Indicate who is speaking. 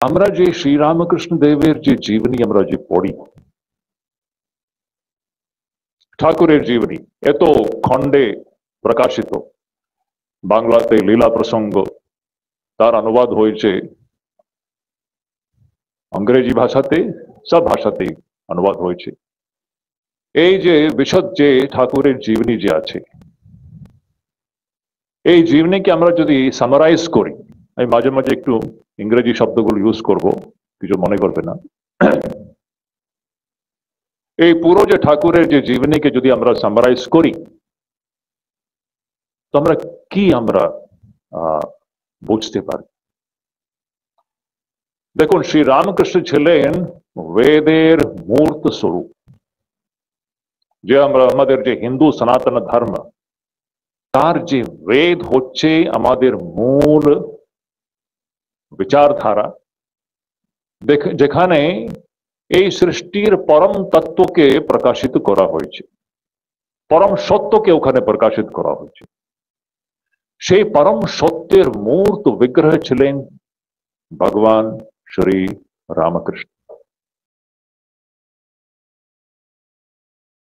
Speaker 1: আমরা যে শ্রীরামকৃষ্ণ দেবের যে জীবনী আমরা যে পড়ি, ঠাকুরের জীবনী এত খণ্ডে প্রকাশিত, বাংলাতে লীলা প্রসঙ্গ, তার অনুবাদ হয়েছে ইংরেজি ভাষাতে, সব ভাষাতেই অনুবাদ হয়েছে। এই যে বিশদ যে ঠাকুরের জীবনী যে আছে, এই জীবনীকে আমরা যদি সামারাইজ করি, আমি মাঝে মাঝে একটু ইংরেজি শব্দগুলো ইউজ করব, কিছু মনে করবে না। এই পুরো যে ঠাকুরের যে জীবনীকে যদি আমরা সামারাইজ করি, তো আমরা কি আমরা বুঝতে পারি? দেখুন, শ্রী রামকৃষ্ণ ছিলেন বেদের মূর্ত স্বরূপ। যে আমরা আমাদের যে হিন্দু সনাতন ধর্ম, তার যে বেদ হচ্ছে আমাদের মূল বিচারধারা, যেখানে এই সৃষ্টির পরম তত্ত্বকে প্রকাশিত করা হয়েছে, পরম সত্যকে ওখানে প্রকাশিত করা হয়েছে। সেই পরম সত্যের মূর্ত বিগ্রহ ছিলেন ভগবান শ্রী রামকৃষ্ণ।